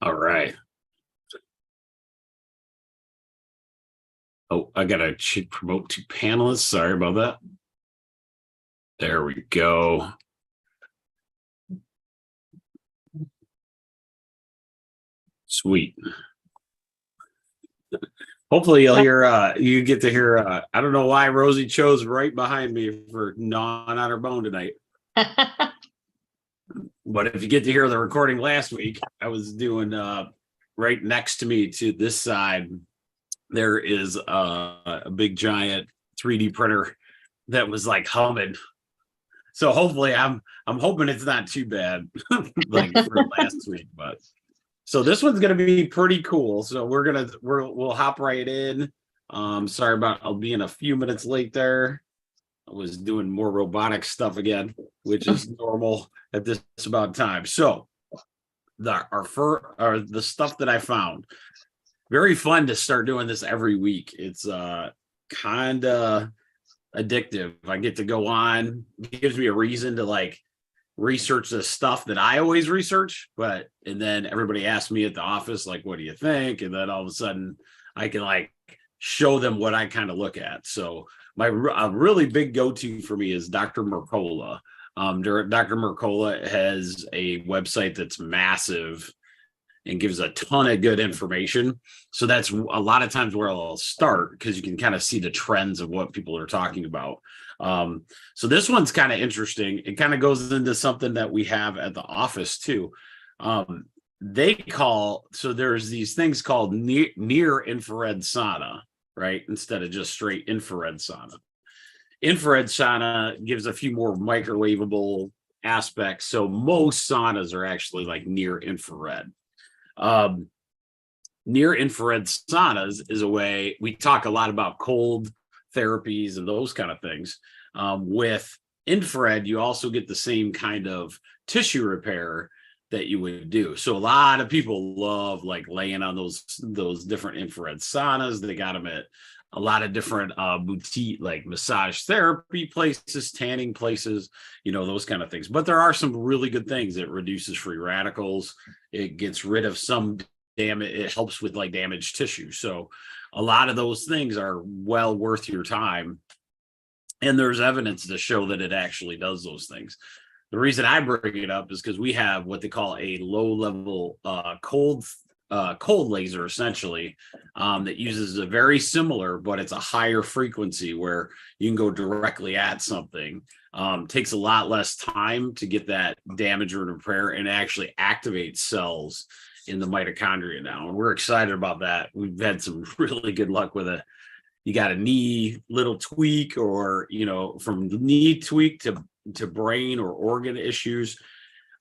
All right. Oh, I gotta promote two panelists. Sorry about that. There we go. Sweet. Hopefully you get to hear I don't know why Rosie chose right behind me for gnawing on her bone tonight. But if you get to hear the recording last week, I was doing right next to me to this side, there is a big giant 3D printer that was like humming. So hopefully I'm hoping it's not too bad like for last week, but so this one's gonna be pretty cool. So we'll hop right in. Sorry about I'll be in a few minutes late there. I was doing more robotic stuff again, which is normal at this about time. So the stuff that I found, very fun to start doing this every week. It's kind of addictive. I get to go on, it gives me a reason to like research the stuff that I always research, and then everybody asks me at the office, like, what do you think? And then all of a sudden I can like show them what I kind of look at. So a really big go-to for me is Dr. Mercola. Dr. Mercola has a website that's massive and gives a ton of good information. So that's a lot of times where I'll start because you can kind of see the trends of what people are talking about. So this one's kind of interesting. It kind of goes into something that we have at the office too. There's these things called near infrared sauna, right? Instead of just straight infrared sauna. Infrared sauna gives a few more microwavable aspects. So most saunas are actually like near infrared. Near infrared saunas is a way we talk a lot about cold therapies and those kind of things. With infrared, you also get the same kind of tissue repair that you would do. So a lot of people love like laying on those different infrared saunas. They got them at a lot of different boutique like massage therapy places, tanning places, those kind of things. But there are some really good things. It reduces free radicals. It gets rid of some damage. It helps with like damaged tissue. So a lot of those things are well worth your time. And there's evidence to show that it actually does those things. The reason I bring it up is because we have what they call a low level cold laser, essentially, that uses a very similar, but it's a higher frequency where you can go directly at something. Takes a lot less time to get that damage or repair and actually activate cells in the mitochondria now. And we're excited about that. We've had some really good luck with it. You got a knee little tweak or, from knee tweak to brain or organ issues,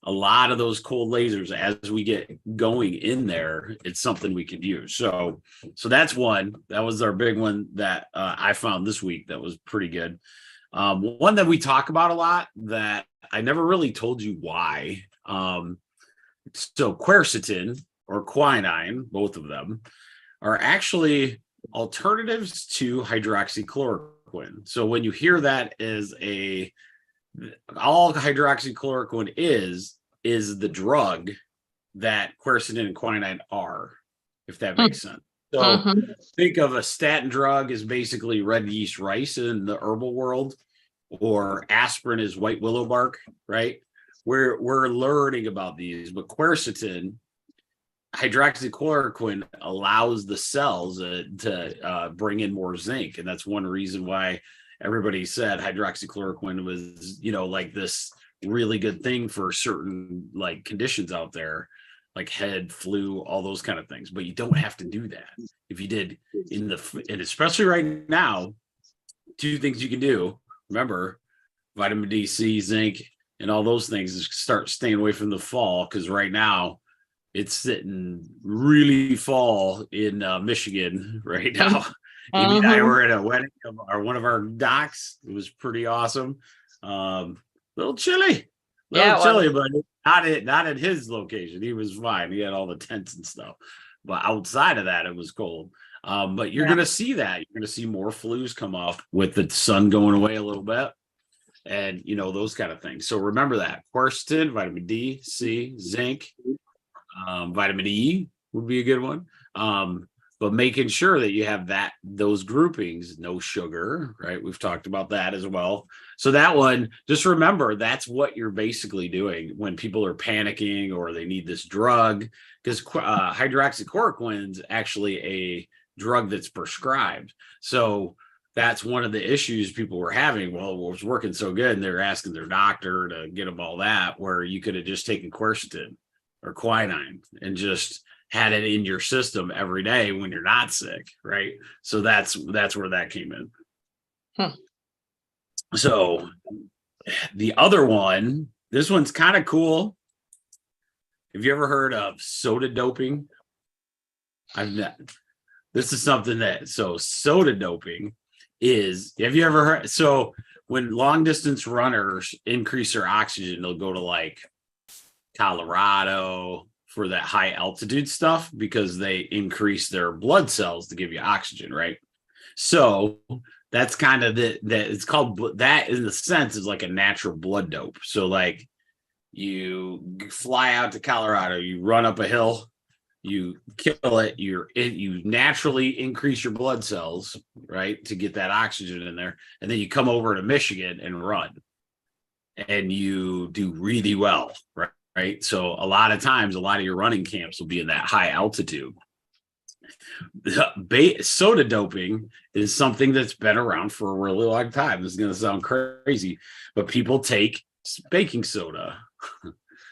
a lot of those cold lasers, as we get going in there, it's something we could use. So that's one. That was our big one that I found this week that was pretty good. One that we talk about a lot that I never really told you why. So quercetin or quinine, both of them, are actually alternatives to hydroxychloroquine. So when you hear that as all hydroxychloroquine is the drug that quercetin and quinine are, if that makes sense. So think of a statin drug as basically red yeast rice in the herbal world, or aspirin is white willow bark, right? We're learning about these, but quercetin, hydroxychloroquine allows the cells to bring in more zinc, and that's one reason why everybody said hydroxychloroquine was, like this really good thing for certain like conditions out there, like head, flu, all those kind of things. But you don't have to do that. If you did and especially right now, two things you can do. Remember, vitamin D, C, zinc, and all those things is start staying away from the fall, because right now it's sitting really fall in Michigan right now. Amy and I were at a wedding of one of our docs. It was pretty awesome. Little chilly, but not at his location. He was fine. He had all the tents and stuff. But outside of that, it was cold. But you're going to see that. You're going to see more flus come up with the sun going away a little bit. And, those kind of things. So remember that. Quercetin, vitamin D, C, zinc. Vitamin E would be a good one. But making sure that you have those groupings, no sugar, right? We've talked about that as well. So that one, just remember, that's what you're basically doing when people are panicking or they need this drug, because hydroxychloroquine is actually a drug that's prescribed. So that's one of the issues people were having. Well, it was working so good, and they were asking their doctor to get them all that, where you could have just taken quercetin or quinine and just had it in your system every day when you're not sick, right? So that's where that came in. So the other one, this one's kind of cool. Have you ever heard of soda doping? I've not. This is something that, so soda doping is, have you ever heard? So when long distance runners increase their oxygen, they'll go to like Colorado for that high altitude stuff because they increase their blood cells to give you oxygen, right? So that's kind of that it's called, that in the sense is like a natural blood dope. So like you fly out to Colorado, you run up a hill, you kill it, you naturally increase your blood cells, right, to get that oxygen in there, and then you come over to Michigan and run, and you do really well, right? So a lot of times, a lot of your running camps will be in that high altitude. Soda doping is something that's been around for a really long time. This is going to sound crazy, but people take baking soda.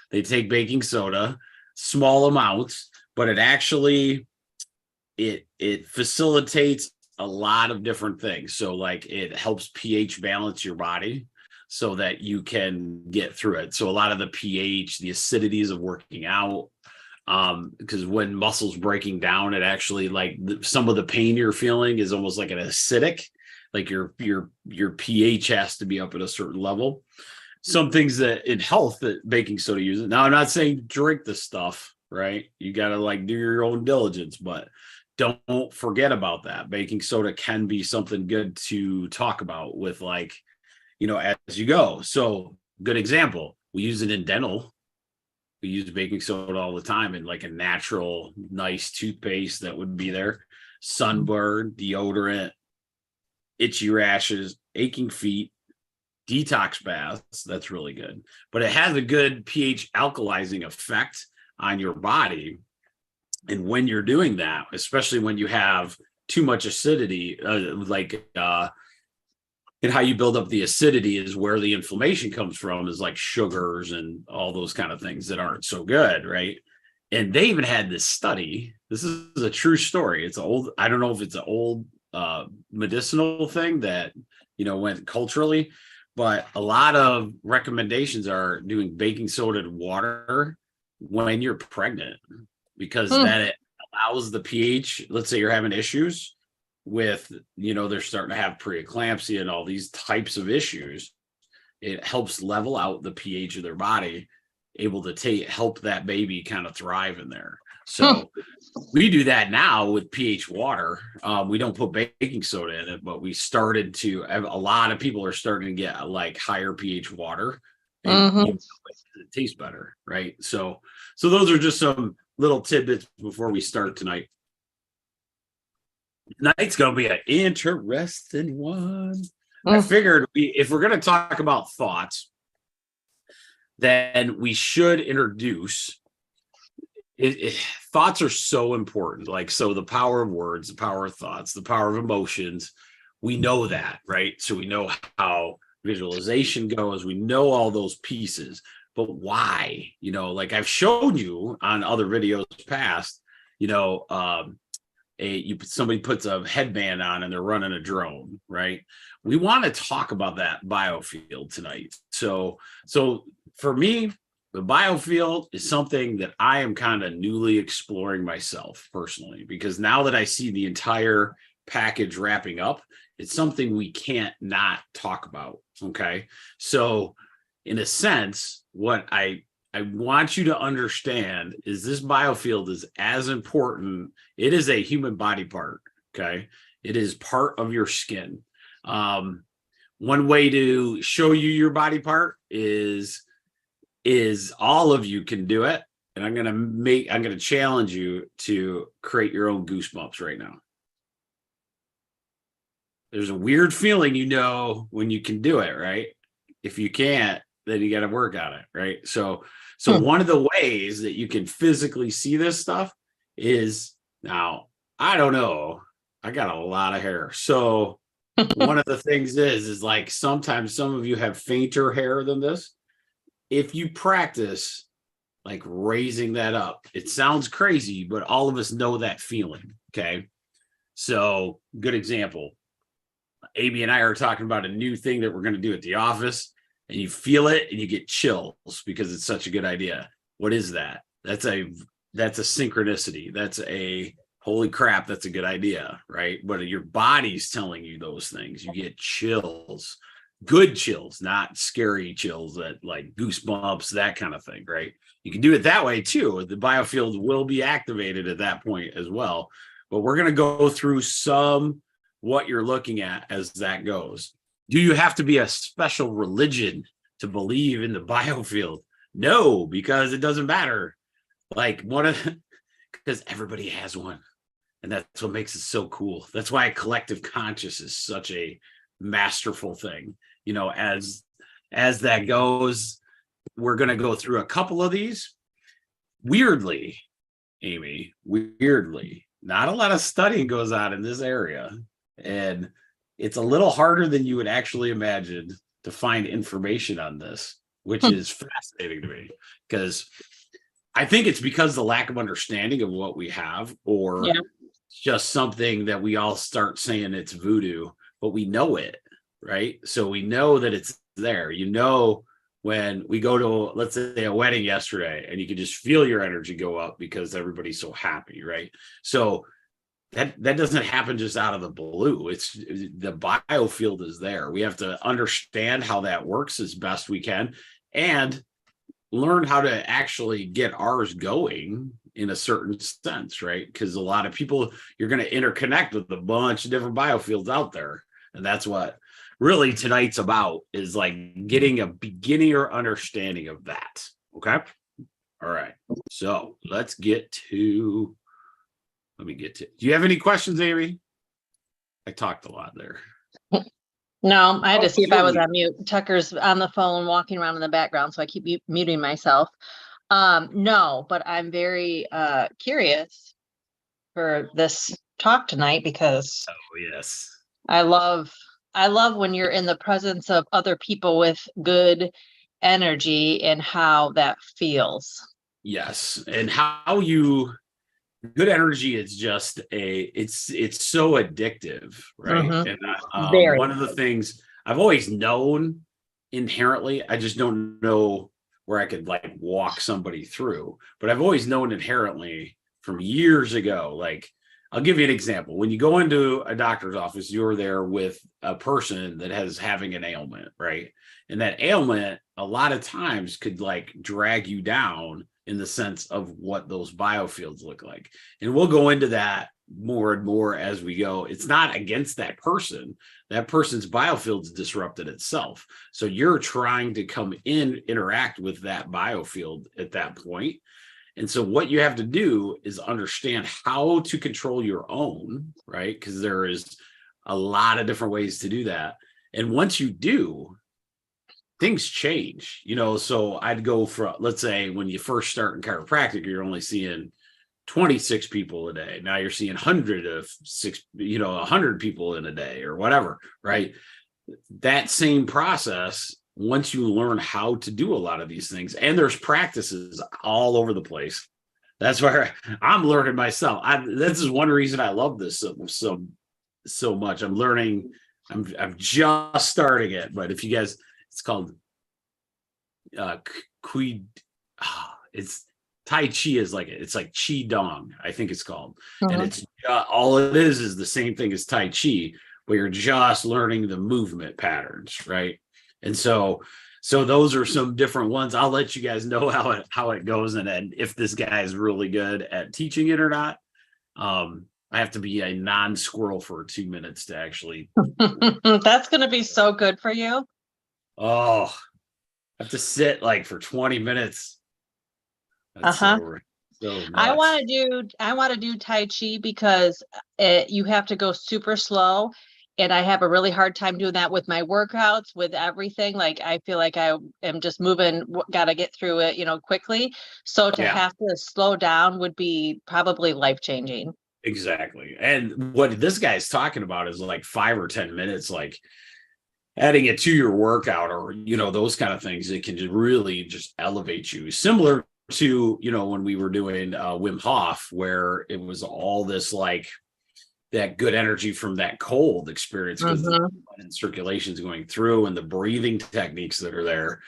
They take baking soda, small amounts, but it actually it facilitates a lot of different things. So like it helps pH balance your body so that you can get through it. So a lot of the pH, the acidities of working out, because when muscles breaking down, it actually, like some of the pain you're feeling is almost like an acidic, like your pH has to be up at a certain level. Some things that in health that baking soda uses. Now, I'm not saying drink the stuff, right? You got to like do your own diligence, but don't forget about that. Baking soda can be something good to talk about with, like, as you go. So good example, we use it in dental. We use baking soda all the time in like a natural, nice toothpaste that would be there. Sunburn, deodorant, itchy rashes, aching feet, detox baths. That's really good. But it has a good pH alkalizing effect on your body. And when you're doing that, especially when you have too much acidity, and how you build up the acidity is where the inflammation comes from, is like sugars and all those kind of things that aren't so good, right? And they even had this study. This is a true story. It's old. I don't know if it's an old medicinal thing that went culturally, but a lot of recommendations are doing baking soda and water when you're pregnant, because that it allows the pH. Let's say you're having issues with, they're starting to have preeclampsia and all these types of issues. It helps level out the pH of their body, able to help that baby kind of thrive in there. So we do that now with pH water. We don't put baking soda in it, but we started to, a lot of people are starting to get like higher pH water, and it tastes better, right? So those are just some little tidbits before we start tonight. Tonight's gonna be an interesting one. I figured if we're gonna talk about thoughts, then we should introduce thoughts are so important. Like, so the power of words, the power of thoughts, the power of emotions, we know that, right? So we know how visualization goes, we know all those pieces, but why? Like I've shown you on other videos past, somebody puts a headband on and they're running a drone, right? We want to talk about that Biofield tonight. So for me, the Biofield is something that I am kind of newly exploring myself personally, because now that I see the entire package wrapping up, it's something we can't not talk about. Okay. So in a sense, what I want you to understand is this Biofield is as important. It is a human body part. Okay. It is part of your skin. One way to show you your body part is all of you can do it. And I'm going to challenge you to create your own goosebumps right now. There's a weird feeling, when you can do it, right? If you can't, then you got to work on it, right? So one of the ways that you can physically see this stuff is, now, I don't know, I got a lot of hair. So one of the things is like, sometimes some of you have fainter hair than this. If you practice like raising that up, it sounds crazy, but all of us know that feeling. Okay. So good example. Amy and I are talking about a new thing that we're going to do at the office, and you feel it and you get chills because it's such a good idea. What is that? That's a synchronicity. That's a holy crap. That's a good idea, right? But your body's telling you those things. You get chills, good chills, not scary chills, that like goosebumps, that kind of thing, right? You can do it that way too. The biofield will be activated at that point as well. But we're going to go through what you're looking at as that goes. Do you have to be a special religion to believe in the biofield? No, because it doesn't matter. Like because everybody has one. And that's what makes it so cool. That's why collective conscious is such a masterful thing. As that goes, we're going to go through a couple of these. Weirdly, Amy, not a lot of studying goes on in this area. And it's a little harder than you would actually imagine to find information on this, which is fascinating to me, because I think it's because the lack of understanding of what we have, or just something that we all start saying it's voodoo, but we know it, right? So we know that it's there. When we go to, let's say, a wedding yesterday, and you can just feel your energy go up because everybody's so happy, right? So that doesn't happen just out of the blue. It's the biofield is there. We have to understand how that works as best we can, and learn how to actually get ours going in a certain sense, right? Because a lot of people, you're going to interconnect with a bunch of different biofields out there. And that's what really tonight's about, is like getting a beginner understanding of that. Okay. All right. So let me get to, do you have any questions, Amy? I talked a lot there. No, I had to see if I was on mute. Tucker's on the phone walking around in the background, so I keep muting myself. No, but I'm very curious for this talk tonight, because yes, I love when you're in the presence of other people with good energy and how that feels. Yes. And good energy is just it's so addictive, right? And one of the things I've always known inherently, I just don't know where I could like walk somebody through, but I've always known inherently from years ago. Like, I'll give you an example. When you go into a doctor's office, you're there with a person that has having an ailment, right? And that ailment a lot of times could like drag you down in the sense of what those biofields look like. And we'll go into that more and more as we go. It's not against that person. That person's biofield's disrupted itself. So you're trying to come in, interact with that biofield at that point. And so what you have to do is understand how to control your own, right? Because there is a lot of different ways to do that. And once you do, things change, so I'd go for, let's say, when you first start in chiropractic, you're only seeing 26 people a day. Now you're seeing 100 people in a day or whatever, right? That same process, once you learn how to do a lot of these things, and there's practices all over the place. That's where I'm learning myself. This is one reason I love this so much. I'm learning. I'm just starting it, but if you guys, it's called it's Tai Chi it's like Qi Dong, I think it's called. And it's all it is the same thing as Tai Chi, but you're just learning the movement patterns, right? And so those are some different ones. I'll let you guys know how it goes, and if this guy is really good at teaching it or not. I have to be a non-squirrel for 2 minutes to actually. That's going to be so good for you. Oh, I have to sit like for 20 minutes. That's Uh-huh. so I nuts. want to do Tai Chi because you have to go super slow. And I have a really hard time doing that with my workouts, with everything. Like I feel like I am just moving, got to get through it, quickly. So to Yeah, have to slow down would be probably life changing. exactly. And what this guy's talking about is like 5 or 10 minutes, like adding it to your workout or, those kind of things. It can just really just elevate you. Similar to, when we were doing Wim Hof, where it was all this like that good energy from that cold experience because the Mm-hmm. blood and circulation is going through and the breathing techniques that are there.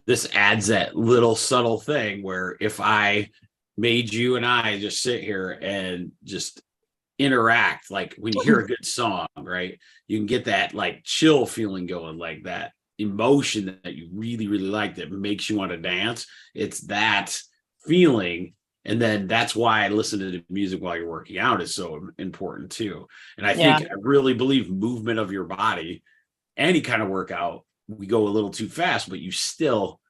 This adds that little subtle thing where if I made you and I just sit here and just interact, like when you hear a good song, right? You can get that like chill feeling going, like that emotion that you really, really like that makes you want to dance. It's that feeling. And then that's why I listen to the music while you're working out is so important too. And I Yeah. think I really believe movement of your body, any kind of workout, we go a little too fast, but you still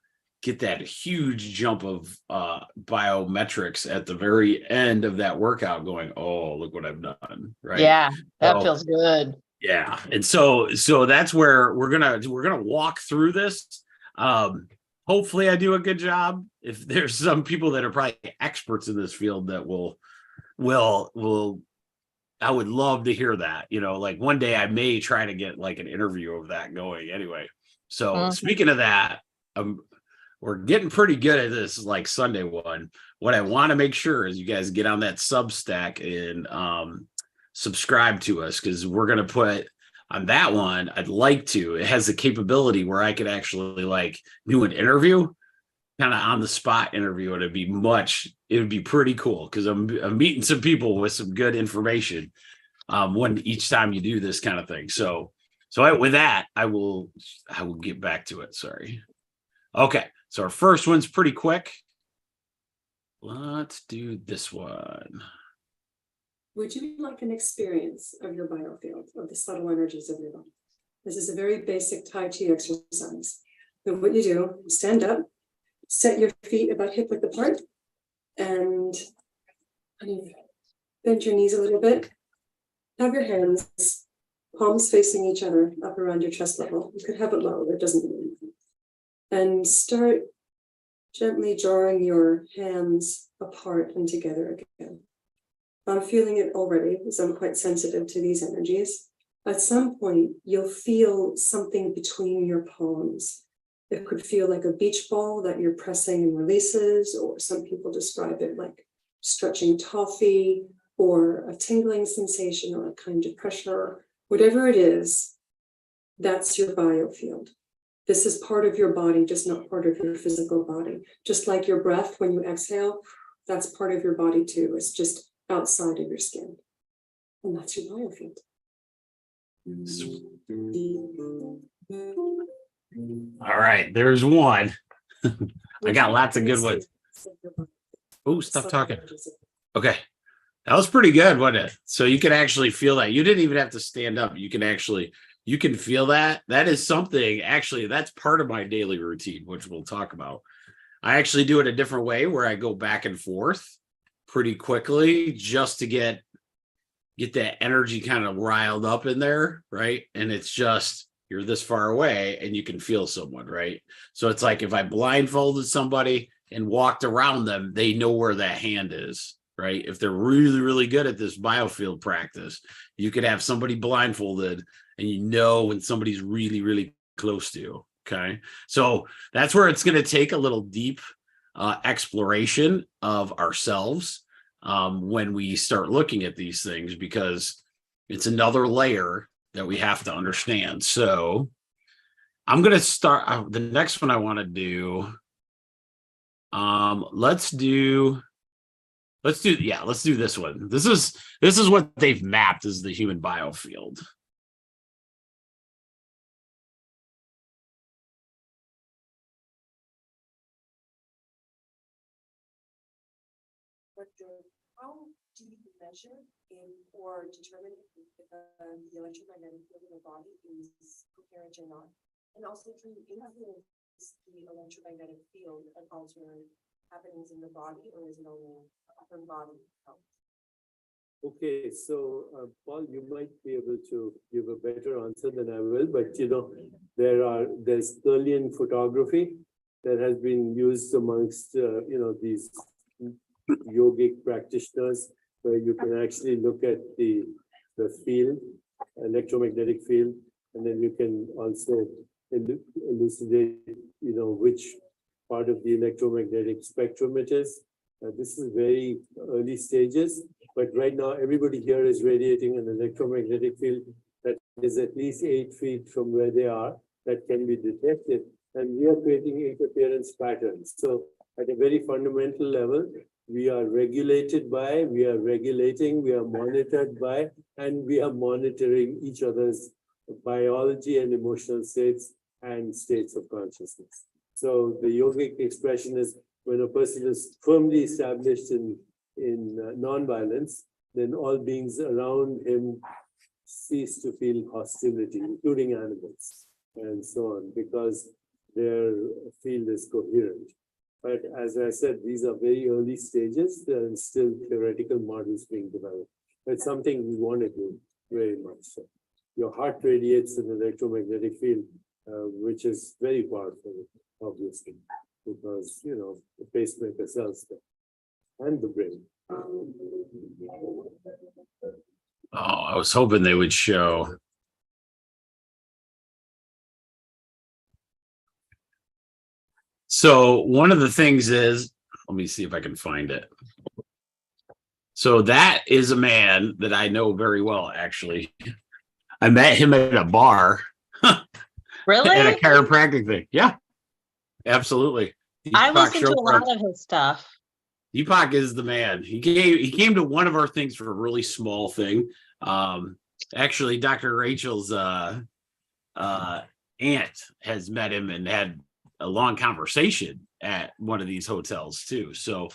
get that huge jump of biometrics at the very end of that workout going, oh, look what I've done. Right. Yeah. That So feels good. yeah. And so that's where we're gonna walk through this. Um, hopefully I do a good job. If there's some people that are probably experts in this field that will I would love to hear that. Like one day I may try to get like an interview of that going anyway. So Mm. speaking of that, we're getting pretty good at this like Sunday one. What I want to make sure is you guys get on that Substack and subscribe to us because we're going to put on that one. I'd like to. It has the capability where I could actually like do an interview, kind of on the spot interview. And it would be pretty cool because I'm meeting some people with some good information when each time you do this kind of thing. With that, I will get back to it. Sorry. Okay, so our first one's pretty quick. Let's do this one. Would you like an experience of your biofield, of the subtle energies of your body? This is a very basic Tai Chi exercise. So what you do, stand up, set your feet about hip width apart, and bend your knees a little bit. Have your hands, palms facing each other, up around your chest level. You could have it low, it doesn't mean anything. And start gently drawing your hands apart and together again. I'm feeling it already because I'm quite sensitive to these energies. At some point, you'll feel something between your palms. It could feel like a beach ball that you're pressing and releases, or some people describe it like stretching toffee, or a tingling sensation, or a kind of pressure. Whatever it is, that's your biofield. This is part of your body, just not part of your physical body. Just like your breath when you exhale, that's part of your body too. It's just outside of your skin. And that's your biofield. All right, there's one. I got lots of good ones. Oh, stop talking. Okay. That was pretty good, wasn't it? So you can actually feel that. You didn't even have to stand up. You can feel that. That is something, actually, that's part of my daily routine, which we'll talk about. I actually do it a different way where I go back and forth pretty quickly just to get that energy kind of riled up in there, right? And it's just you're this far away and you can feel someone, right? So it's like if I blindfolded somebody and walked around them, they know where that hand is, right? If they're really, really good at this biofield practice, you could have somebody blindfolded and you know when somebody's really, really close to you. Okay. So that's where it's going to take a little deep exploration of ourselves when we start looking at these things, because it's another layer that we have to understand. So I'm going to start the next one I want to do. Let's do this one. This is what they've mapped as the human biofield. How do you measure or determine if the electromagnetic field in the body is coherent or not? And also, can you influence the electromagnetic field and alter happenings in the body, or is it only upper body health? Okay, so Paul, you might be able to give a better answer than I will, but there's Kirlian photography that has been used amongst these yogic practitioners, where you can actually look at the field, electromagnetic field, and then you can also elucidate which part of the electromagnetic spectrum it is. This is very early stages, but right now everybody here is radiating an electromagnetic field that is at least 8 feet from where they are, that can be detected, and we are creating interference patterns. So at a very fundamental level, we are regulated by, we are regulating, we are monitored by, and we are monitoring each other's biology and emotional states and states of consciousness. So the yogic expression is, when a person is firmly established in non-violence, then all beings around him cease to feel hostility, including animals and so on, because their field is coherent. But as I said, these are very early stages and still theoretical models being developed. It's something we want to do very much so. Your heart radiates an electromagnetic field, which is very powerful, obviously, because, the pacemaker cells there and the brain. Oh, I was hoping they would show. So one of the things is, let me see if I can find it. So that is a man that I know very well, actually. I met him at a bar. Really? At a chiropractic thing. Yeah, absolutely. I Deepak listen to a Chopra. lot of his stuff. Deepak is the man. He came to one of our things for a really small thing. Actually, Dr. Rachel's aunt has met him and had a long conversation at one of these hotels too. So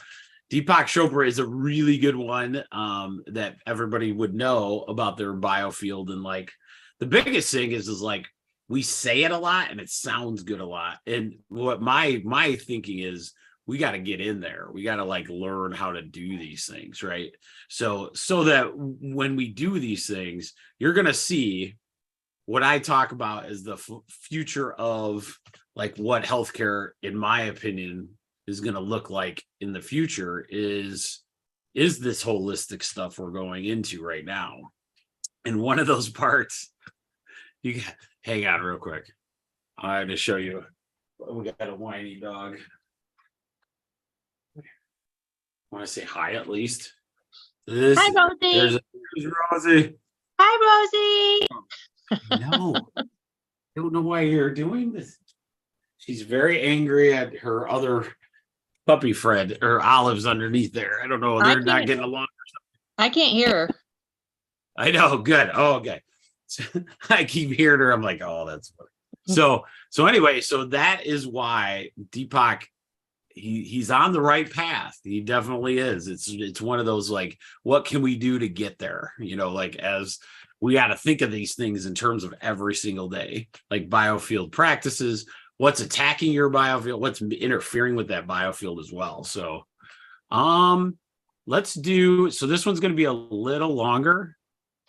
Deepak Chopra is a really good one that everybody would know about their Biofield. And like the biggest thing is like we say it a lot and it sounds good a lot. And what my thinking is, we got to get in there. We got to like learn how to do these things, right? So that when we do these things, you're going to see what I talk about as the future of like what healthcare, in my opinion, is going to look like in the future is this holistic stuff we're going into right now. And one of those parts, you got, hang on real quick. I have to show you. We got a whiny dog. Want to say hi at least? Hi, Rosie. There's Rosie. Hi, Rosie. No, I don't know why you're doing this. She's very angry at her other puppy friend, or Olive's underneath there. I don't know. They're not getting along. I can't hear her. I know. Good. Oh, okay. I keep hearing her. I'm like, oh, that's funny. So anyway, so that is why Deepak, he's on the right path. He definitely is. It's one of those like, what can we do to get there? Like as we got to think of these things in terms of every single day, like biofield practices, what's attacking your biofield, what's interfering with that biofield as well. So let's do, so this one's going to be a little longer,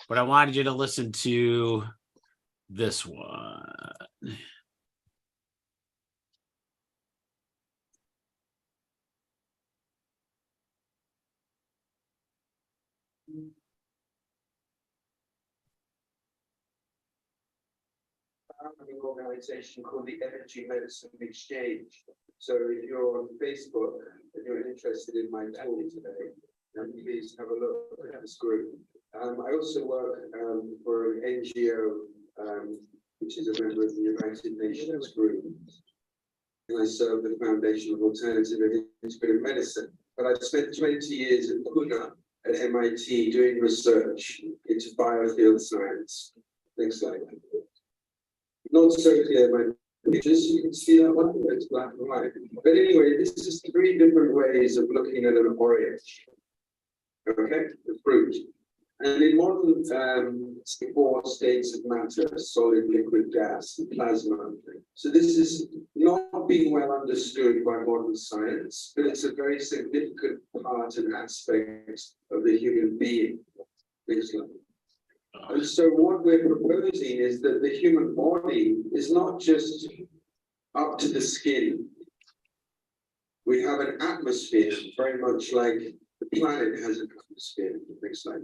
but I wanted you to listen to this one. An organization called the Energy Medicine Exchange. So if you're on Facebook and you're interested in my talk today, then please have a look at this group. I also work for an NGO, which is a member of the United Nations group. And I serve the Foundation of Alternative and Integrative Medicine. But I've spent 20 years at Pune at MIT doing research into biofield science. Next slide. Not so clear, my pictures, you can see that one, it's black and white. But anyway, this is 3 different ways of looking at an orange. Okay, the fruit. And in modern four states of matter, solid, liquid, gas, and plasma. So this is not being well understood by modern science, but it's a very significant part and aspect of the human being. And so what we're proposing is that the human body is not just up to the skin. We have an atmosphere, very much like the planet has an atmosphere. Next slide.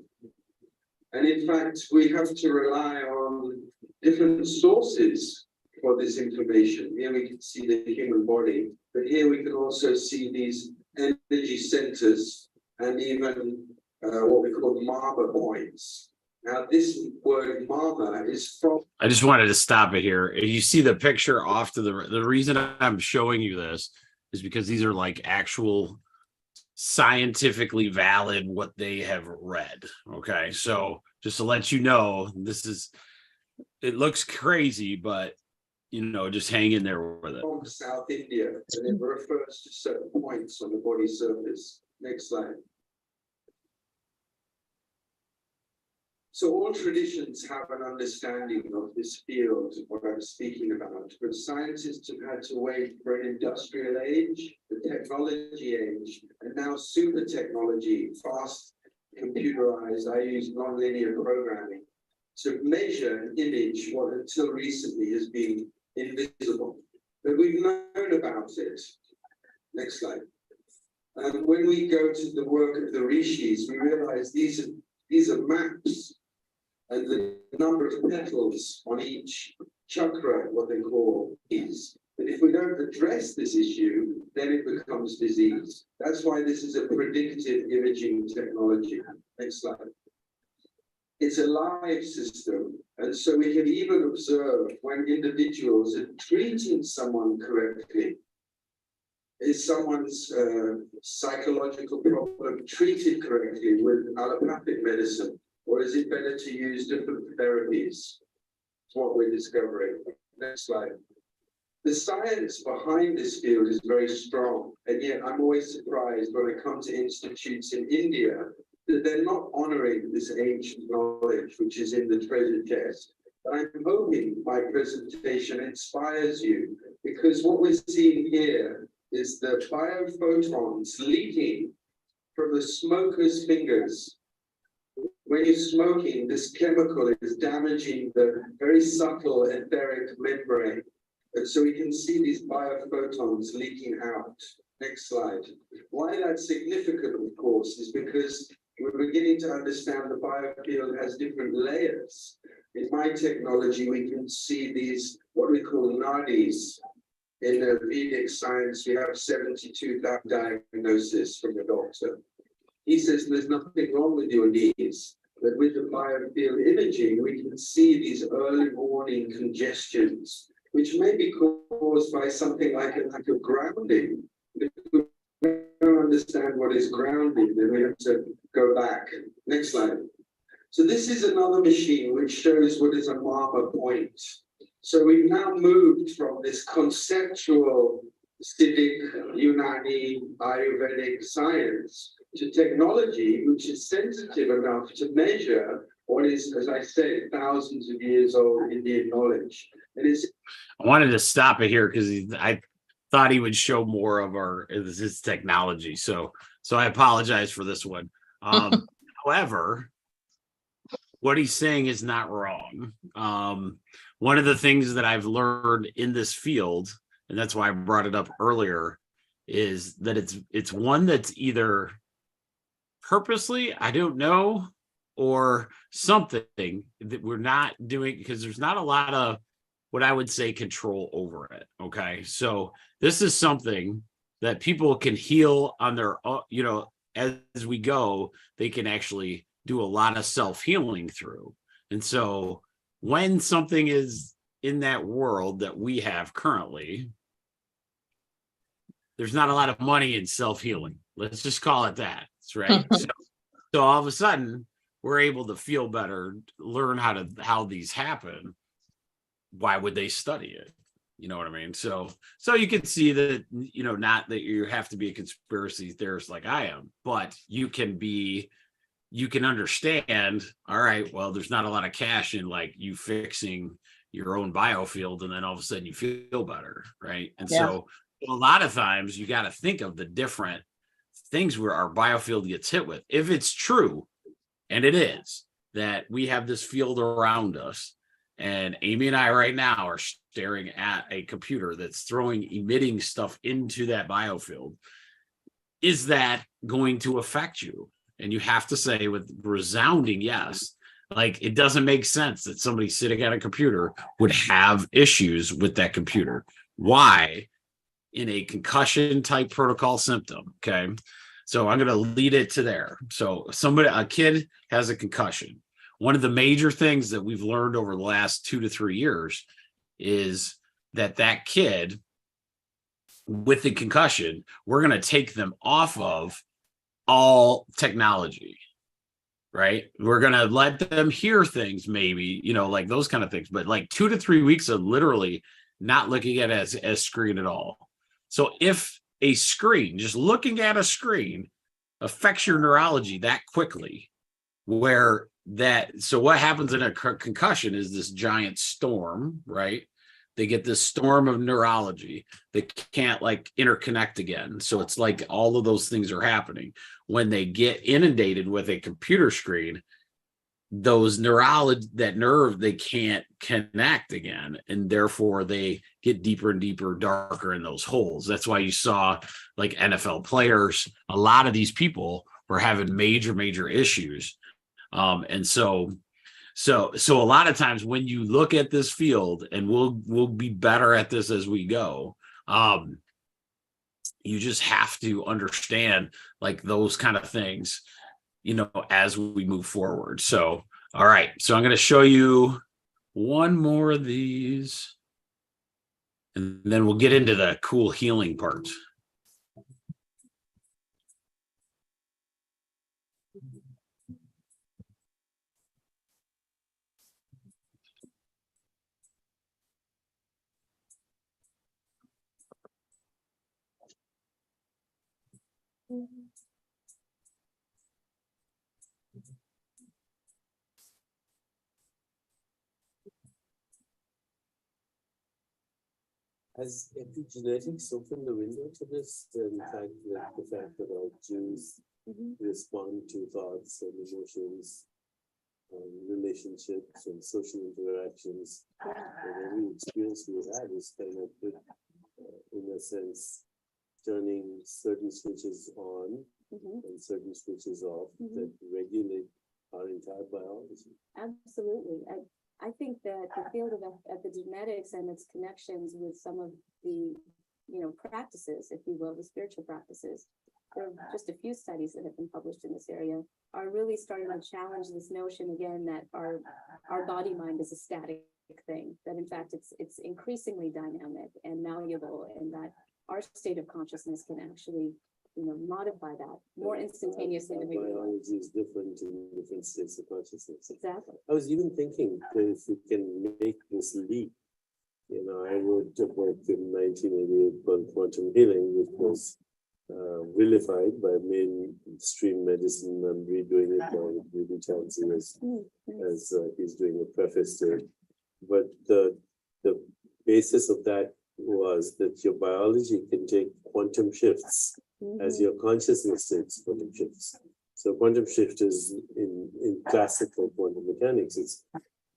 And in fact, we have to rely on different sources for this information. Here we can see the human body, but here we can also see these energy centers and even what we call marker points. Now, this word marker is from... I just wanted to stop it here. You see the picture off to the reason I'm showing you this is because these are like actual scientifically valid what they have read. Okay, so just to let you know, it looks crazy, but just hang in there with it. From South India, and it refers to certain points on the body surface. Next slide. So all traditions have an understanding of this field, what I'm speaking about, but scientists have had to wait for an industrial age, the technology age, and now super technology, fast computerized, I use nonlinear programming, to measure an image what until recently has been invisible. But we've known about it. Next slide. When we go to the work of the rishis, we realize these are maps. And the number of petals on each chakra, what they call, is. But if we don't address this issue, then it becomes disease. That's why this is a predictive imaging technology. Next slide. It's a live system. And so we can even observe when individuals are treating someone correctly. Is someone's psychological problem treated correctly with allopathic medicine? Or is it better to use different therapies? It's what we're discovering. Next slide. The science behind this field is very strong, and yet I'm always surprised when I come to institutes in India that they're not honoring this ancient knowledge which is in the treasure chest. But I'm hoping my presentation inspires you, because what we're seeing here is the biophotons leaking from the smoker's fingers. When you're smoking, this chemical is damaging the very subtle etheric membrane. And so we can see these biophotons leaking out. Next slide. Why that's significant, of course, is because we're beginning to understand the biofield has different layers. In my technology, we can see these, what we call nadis. In Vedic science, we have 72 diagnosis from the doctor. He says there's nothing wrong with your knees, but with the biofield imaging, we can see these early warning congestions, which may be caused by something like a lack of grounding. If we don't understand what is grounding, then we have to go back. Next slide. So this is another machine which shows what is a marker point. So we've now moved from this conceptual Siddhic, Unani, Ayurvedic science to technology which is sensitive enough to measure what is, as I said, thousands of years old Indian knowledge. I wanted to stop it here because I thought he would show more of his technology. So I apologize for this one. However, what he's saying is not wrong. One of the things that I've learned in this field, and that's why I brought it up earlier, is that it's one that's either purposely, I don't know, or something that we're not doing, because there's not a lot of what I would say control over it. Okay, so this is something that people can heal on their own, as we go. They can actually do a lot of self-healing through. And so when something is in that world that we have currently, there's not a lot of money in self-healing. Let's just call it that. That's right. So all of a sudden we're able to feel better, learn how these happen. Why would they study it? You know what I mean? So you can see that, not that you have to be a conspiracy theorist like I am, but you can be, you can understand, all right, well, there's not a lot of cash in like you fixing your own biofield and then all of a sudden you feel better, right? And Yeah. so a lot of times you got to think of the different things where our biofield gets hit with. If it's true, and it is, that we have this field around us, and Amy and I right now are staring at a computer that's emitting stuff into that biofield, is that going to affect you? And you have to say with resounding yes. Like, it doesn't make sense that somebody sitting at a computer would have issues with that computer. Why? In a concussion type protocol symptom. Okay. So I'm going to lead it to there. So a kid has a concussion. One of the major things that we've learned over the last 2 to 3 years is that kid with the concussion, we're going to take them off of all technology, right? We're going to let them hear things, maybe, like those kind of things, but like 2 to 3 weeks of literally not looking at it as screen at all. So if a screen, just looking at a screen, affects your neurology that quickly, so what happens in a concussion is this giant storm, right? They get this storm of neurology. They can't like interconnect again. So it's like all of those things are happening. When they get inundated with a computer screen, that nerve, they can't connect again. And therefore they get deeper and deeper, darker in those holes. That's why you saw like NFL players, a lot of these people were having major, major issues. And so a lot of times when you look at this field, and we'll be better at this as we go, you just have to understand like those kind of things, as we move forward. So, all right. So I'm going to show you one more of these, and then we'll get into the cool healing part. Has epigenetics opened the window to this? In fact, the fact that our genes respond to thoughts and emotions, relationships and social interactions, and every experience we had is kind of, in a sense, turning certain switches on and certain switches off that regulate our entire biology. Absolutely. I think that the field of epigenetics and its connections with some of the, practices, if you will, the spiritual practices, there are just a few studies that have been published in this area, are really starting to challenge this notion again that our body mind is a static thing, that in fact it's increasingly dynamic and malleable, and that our state of consciousness can actually modify that more instantaneously than we realize. Biology is different in different states of consciousness. Exactly. I was even thinking that if we can make this leap, I wrote a book in 1988 called Quantum Healing, which was vilified by mainstream medicine. I'm redoing it now with Ruby Chansey as he's doing a preface to it. But the basis of that was that your biology can take quantum shifts as your consciousness takes quantum shifts. So quantum shift is in classical quantum mechanics. It's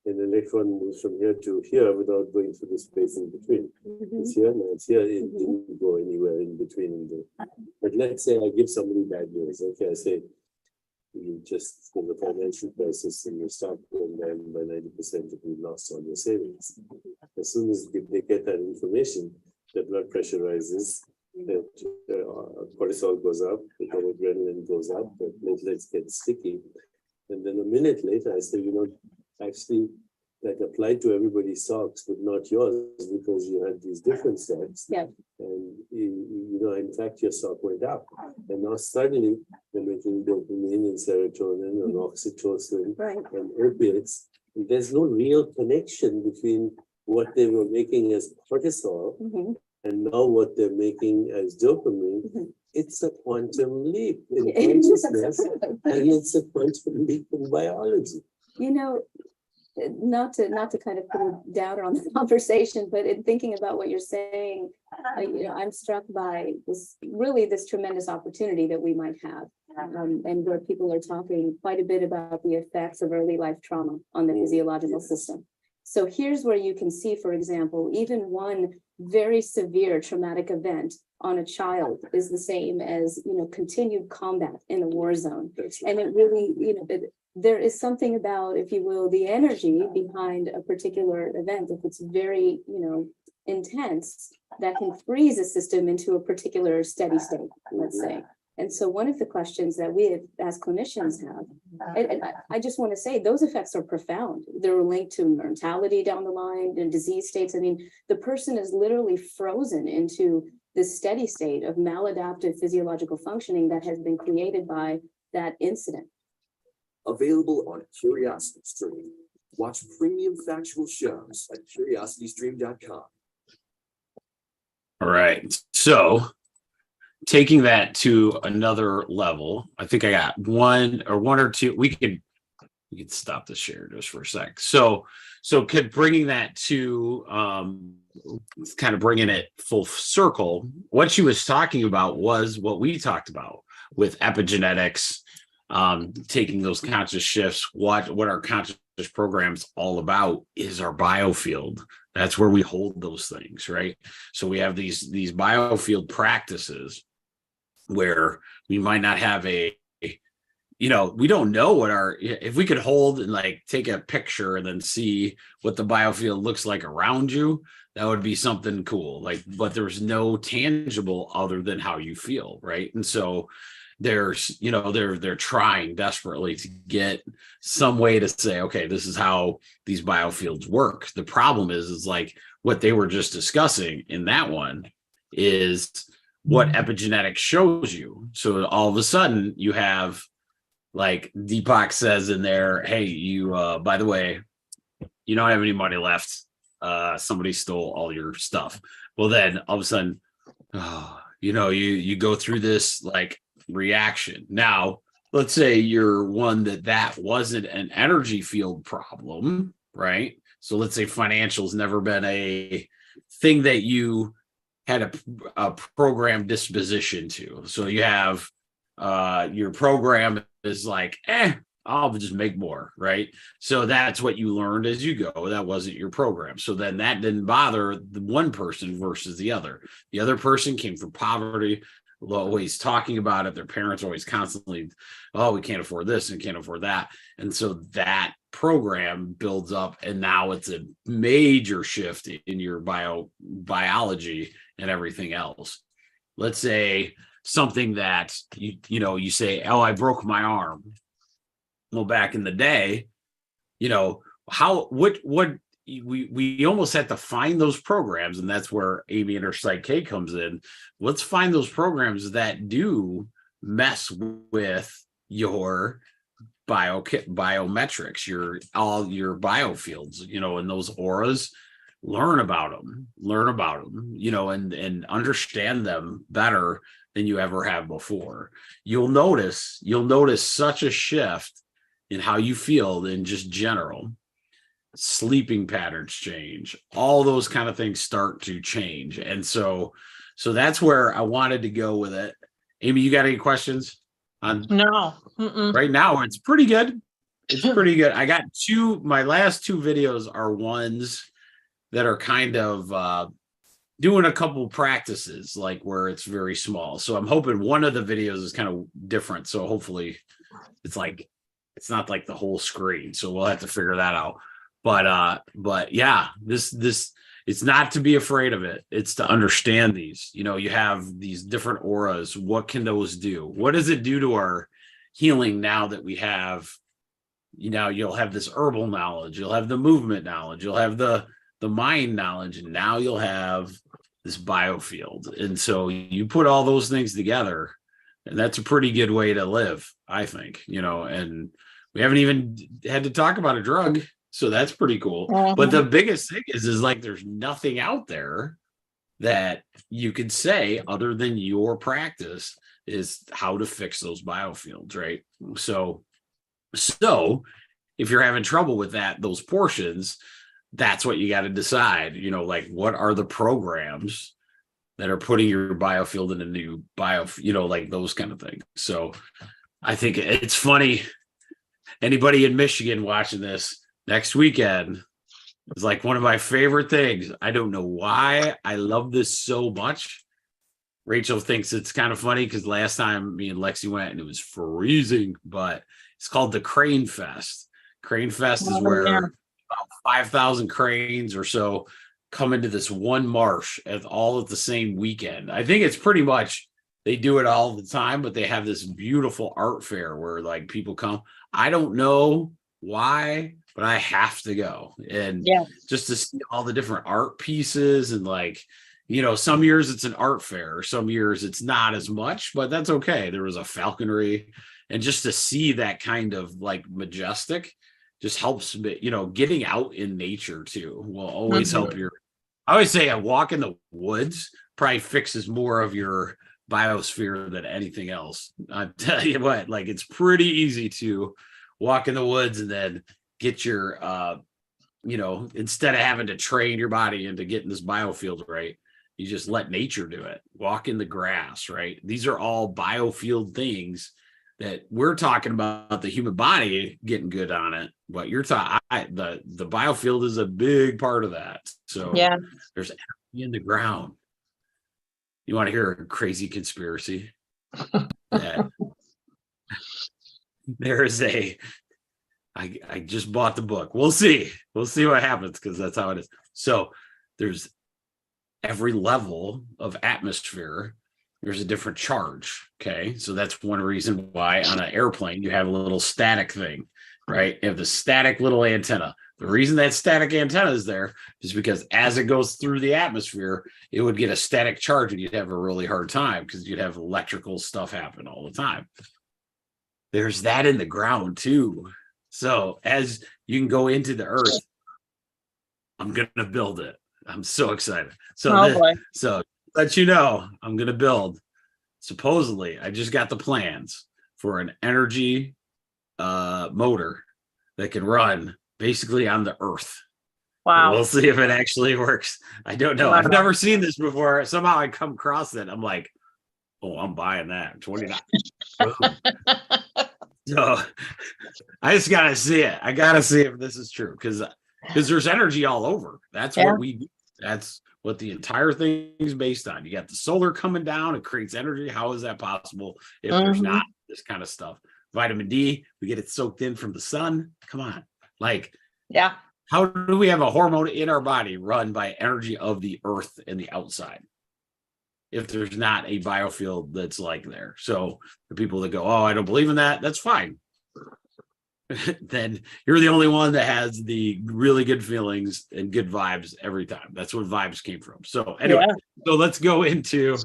an electron moves from here to here without going through the space in between. It's here, now it's here, it didn't go anywhere in between. But let's say I give somebody bad news. Okay, I say, you just in the financial crisis and your stock going down by 90% if you lost all your savings. As soon as they get that information, the blood pressure rises, that cortisol goes up, the adrenaline goes up, the platelets get sticky. And then a minute later, I say, actually, that applied to everybody's stocks, but not yours, because you had these different stocks. Yeah. And, in fact, your stock went up. And now suddenly, they're making dopamine and serotonin and oxytocin and opiates. And there's no real connection between what they were making as cortisol and now what they're making as dopamine. It's a quantum leap in consciousness, and it's a quantum leap in biology. You know, not to kind of put a downer on the conversation, but in thinking about what you're saying, I'm struck by this tremendous opportunity that we might have, and where people are talking quite a bit about the effects of early life trauma on the physiological system. So here's where you can see, for example, even one very severe traumatic event on a child is the same as, continued combat in a war zone. And it really, there is something about, if you will, the energy behind a particular event, if it's very, intense, that can freeze a system into a particular steady state, let's say. And so one of the questions that we as clinicians have, and I just want to say those effects are profound. They're linked to mortality down the line and disease states. I mean, the person is literally frozen into this steady state of maladaptive physiological functioning that has been created by that incident. Available on CuriosityStream. Watch premium factual shows at curiositystream.com. All right. So taking that to another level, I think I got one or two. We could stop the share just for a sec. So bringing that to kind of bringing it full circle, what she was talking about was what we talked about with epigenetics, taking those conscious shifts. What our conscious program's all about is our biofield. That's where we hold those things, right? So we have these biofield practices where we might not have we don't know if we could hold and like take a picture and then see what the biofield looks like around you, that would be something cool. But there's no tangible other than how you feel, right? And so there's, they're trying desperately to get some way to say, okay, this is how these biofields work. The problem is like what they were just discussing in that one is what epigenetics shows you. So all of a sudden you have, like Deepak says in there, hey, you, by the way, you don't have any money left. Somebody stole all your stuff. Well, then all of a sudden, you go through this like reaction. Now, let's say you're one that wasn't an energy field problem, right? So let's say financial's never been a thing that you had a program disposition to. So you have your program is like, I'll just make more, right? So that's what you learned as you go. That wasn't your program. So then that didn't bother the one person versus the other. The other person came from poverty, always talking about it. Their parents always constantly, oh, we can't afford this and can't afford that. And so that program builds up, and now it's a major shift in your biology and everything else. Let's say something that you say, oh, I broke my arm. Well, back in the day, we almost had to find those programs, and that's where Amy and her Psych K comes in. Let's find those programs that do mess with your biometrics, your biofields, and those auras. Learn about them, and understand them better than you ever have before. You'll notice such a shift in how you feel in just general. Sleeping patterns change, all those kind of things start to change. And so that's where I wanted to go with it. Amy, you got any questions on? No. Right now it's pretty good. I got my last two videos are ones that are kind of doing a couple practices, like where it's very small. So I'm hoping one of the videos is kind of different. So hopefully it's not like the whole screen. So we'll have to figure that out. But yeah, this it's not to be afraid of it. It's to understand these. You have these different auras. What can those do? What does it do to our healing now that we have? You'll have this herbal knowledge. You'll have the movement knowledge. You'll have the mind knowledge, and now you'll have this biofield. And so you put all those things together, and that's a pretty good way to live, I think. And we haven't even had to talk about a drug. So that's pretty cool. But the biggest thing is like there's nothing out there that you could say, other than your practice, is how to fix those biofields, right? So if you're having trouble with those portions, that's what you got to decide, like what are the programs that are putting your biofield in a new like those kind of things. So I think it's funny. Anybody in Michigan watching this next weekend is like one of my favorite things. I don't know why I love this so much. Rachel thinks it's kind of funny because last time me and Lexi went and it was freezing, but it's called the Crane Fest. Crane Fest is where about 5,000 cranes or so come into this one marsh all at the same weekend. I think it's pretty much, they do it all the time, but they have this beautiful art fair where like people come. I don't know why, but I have to go. And just to see all the different art pieces and like, some years it's an art fair, some years it's not as much, but that's okay. There was a falconry, and just to see that kind of like majestic just helps me, getting out in nature too will always help I always say a walk in the woods probably fixes more of your biosphere than anything else. I tell you what, like it's pretty easy to walk in the woods and then get your, instead of having to train your body into getting this biofield right, you just let nature do it. Walk in the grass, right? These are all biofield things that we're talking about, the human body getting good on it, but you're talking, the biofield is a big part of that. So there's energy in the ground. You want to hear a crazy conspiracy? There is I just bought the book. We'll see what happens, because that's how it is. So there's every level of atmosphere, there's a different charge. Okay. So that's one reason why on an airplane, you have a little static thing, right? You have the static little antenna. The reason that static antenna is there is because as it goes through the atmosphere, it would get a static charge and you'd have a really hard time because you'd have electrical stuff happen all the time. There's that in the ground too. So as you can go into the earth, I'm going to build it. I'm so excited. So let you know, I'm going to build, supposedly, I just got the plans for an energy motor that can run basically on the earth. Wow. We'll see if it actually works. I don't know. I've never seen this before. Somehow I come across it. I'm like, oh, I'm buying that. $29. So I just got to see it. I got to see if this is true, because there's energy all over. That's what we do. That's what the entire thing is based on. You got the solar coming down, it creates energy. How is that possible if there's not this kind of stuff? Vitamin D, we get it soaked in from the sun. Come on. Like, how do we have a hormone in our body run by energy of the earth and the outside if there's not a biofield that's like there? So the people that go, oh, I don't believe in that, that's fine. Then you're the only one that has the really good feelings and good vibes every time. That's what vibes came from. So anyway, so let's go into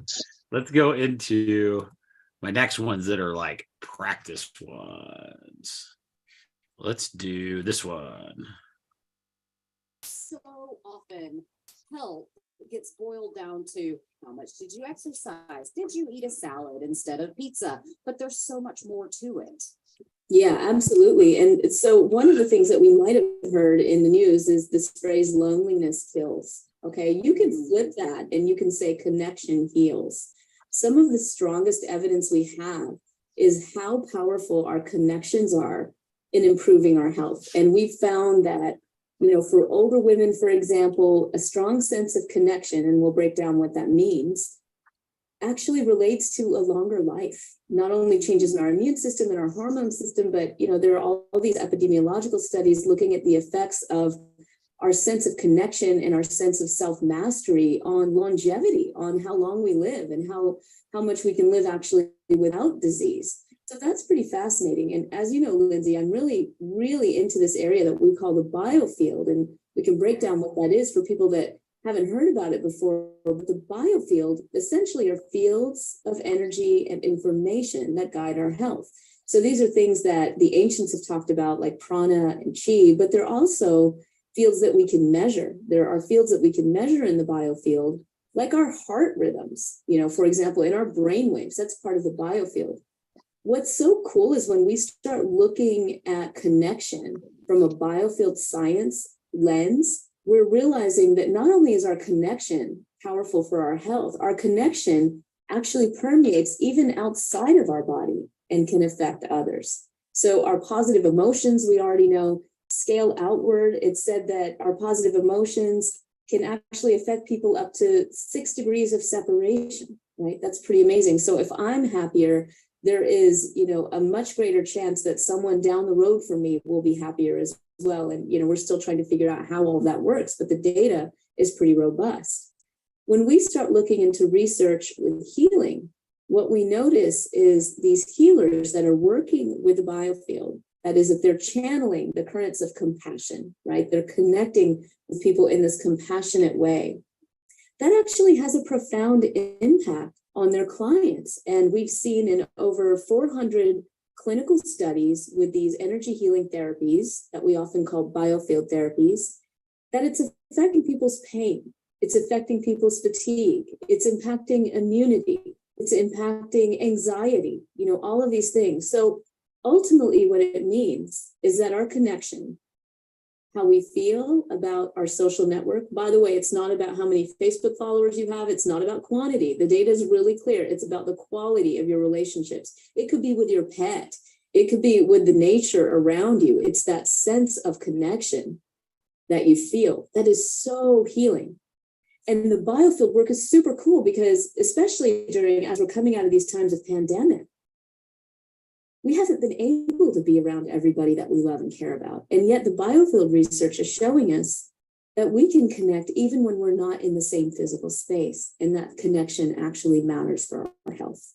my next ones that are like practice ones. Let's do this one. So often health gets boiled down to how much did you exercise? Did you eat a salad instead of pizza? But there's so much more to it. Yeah, absolutely. And so one of the things that we might have heard in the news is this phrase, loneliness kills. Okay, you can flip that and you can say connection heals. Some of the strongest evidence we have is how powerful our connections are in improving our health. And we found that, for older women, for example, a strong sense of connection, and we'll break down what that means, actually relates to a longer life. Not only changes in our immune system and our hormone system, but there are all these epidemiological studies looking at the effects of our sense of connection and our sense of self-mastery on longevity, on how long we live and how much we can live actually without disease. So that's pretty fascinating. And as you know, Lindsay, I'm really, really into this area that we call the biofield, and we can break down what that is for people that haven't heard about it before. But the biofield essentially are fields of energy and information that guide our health. So these are things that the ancients have talked about, like prana and chi, but they're also fields that we can measure. There are fields that we can measure in the biofield like our heart rhythms, for example, in our brain waves, that's part of the biofield. What's so cool is when we start looking at connection from a biofield science lens, we're realizing that not only is our connection powerful for our health, our connection actually permeates even outside of our body and can affect others. So our positive emotions, we already know, scale outward. It's said that our positive emotions can actually affect people up to 6 degrees of separation, right? That's pretty amazing. So if I'm happier, there is, a much greater chance that someone down the road from me will be happier as well. And, we're still trying to figure out how all that works, but the data is pretty robust. When we start looking into research with healing, what we notice is these healers that are working with the biofield, that is, if they're channeling the currents of compassion, right? They're connecting with people in this compassionate way. That actually has a profound impact on their clients. And we've seen in over 400 clinical studies with these energy healing therapies that we often call biofield therapies, that it's affecting people's pain. It's affecting people's fatigue. It's impacting immunity. It's impacting anxiety, all of these things. So ultimately what it means is that our connection, how we feel about our social network. By the way, it's not about how many Facebook followers you have. It's not about quantity. The data is really clear. It's about the quality of your relationships. It could be with your pet. It could be with the nature around you. It's that sense of connection that you feel that is so healing. And the biofield work is super cool because especially as we're coming out of these times of pandemic, we haven't been able to be around everybody that we love and care about. And yet the biofield research is showing us that we can connect even when we're not in the same physical space. And that connection actually matters for our health.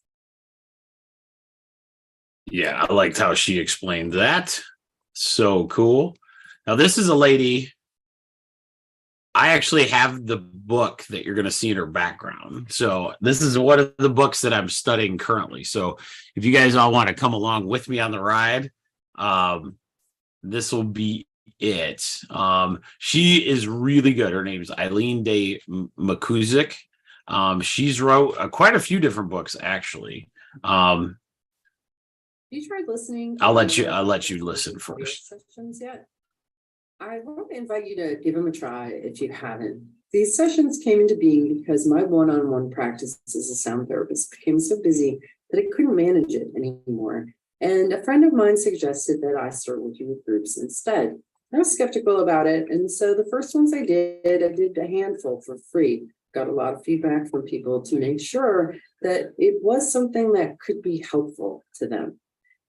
Yeah, I liked how she explained that. So cool. Now, this is a lady. I actually have the book that you're going to see in her background. So this is one of the books that I'm studying currently. So if you guys all want to come along with me on the ride, this will be it. She is really good. Her name is Eileen Day McCusick. She's wrote quite a few different books, actually. You tried listening? I'll let you listen first. Sessions yet? I want to invite you to give them a try if you haven't. These sessions came into being because my one-on-one practice as a sound therapist became so busy that I couldn't manage it anymore. And a friend of mine suggested that I start working with groups instead. I was skeptical about it. And so the first ones I did a handful for free. Got a lot of feedback from people to make sure that it was something that could be helpful to them.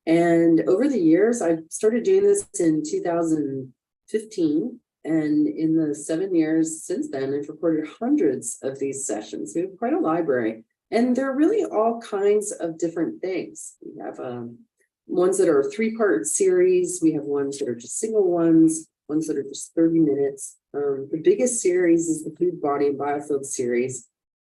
And over the years, I started doing this in 2015. And in the 7 years since then, I've recorded hundreds of these sessions. We have quite a library. And they're really all kinds of different things. We have ones that are 3-part series. We have ones that are just single ones that are just 30 minutes. The biggest series is the Food, Body, and Biofield series.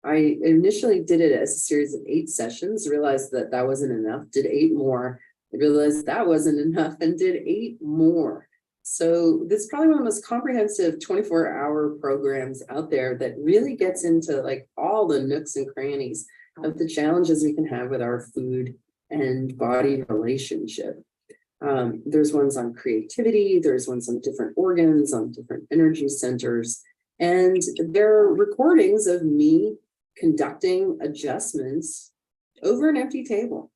I initially did it as a series of 8 sessions, realized that that wasn't enough, did 8 more. I realized that wasn't enough and did 8 more. So this is probably one of the most comprehensive 24-hour programs out there that really gets into like all the nooks and crannies of the challenges we can have with our food and body relationship. There's ones on creativity, there's ones on different organs, on different energy centers, and there are recordings of me conducting adjustments over an empty table.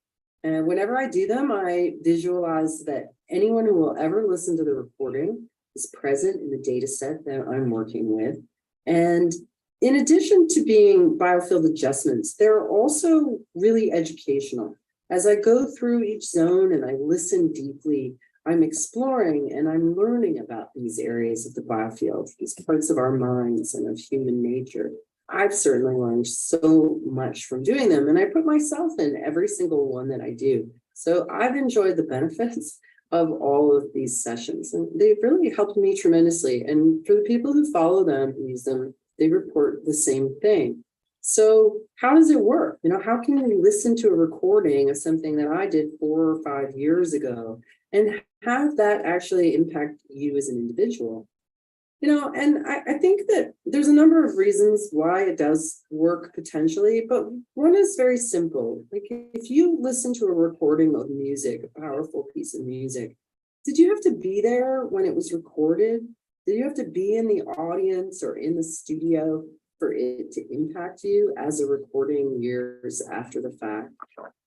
And whenever I do them, I visualize that anyone who will ever listen to the recording is present in the data set that I'm working with. And in addition to being biofield adjustments, they're also really educational. As I go through each zone and I listen deeply, I'm exploring and I'm learning about these areas of the biofield, these parts of our minds and of human nature. I've certainly learned so much from doing them, and I put myself in every single one that I do. So I've enjoyed the benefits of all of these sessions, and they've really helped me tremendously. And for the people who follow them and use them, they report the same thing. So how does it work? How can you listen to a recording of something that I did 4 or 5 years ago and have that actually impact you as an individual? And I think that there's a number of reasons why it does work potentially, but one is very simple. Like if you listen to a recording of music, a powerful piece of music, did you have to be there when it was recorded? Did you have to be in the audience or in the studio for it to impact you as a recording years after the fact?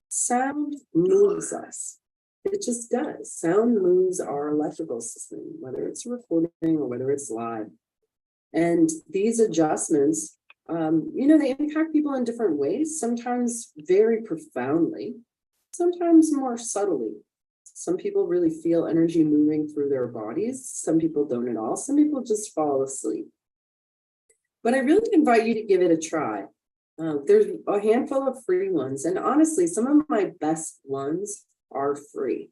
Sound moves us. It just does. Sound moves our electrical system, whether it's recording or whether it's live. And these adjustments, they impact people in different ways, sometimes very profoundly, sometimes more subtly. Some people really feel energy moving through their bodies. Some people don't at all. Some people just fall asleep. But I really invite you to give it a try. There's a handful of free ones. And honestly, some of my best ones are free.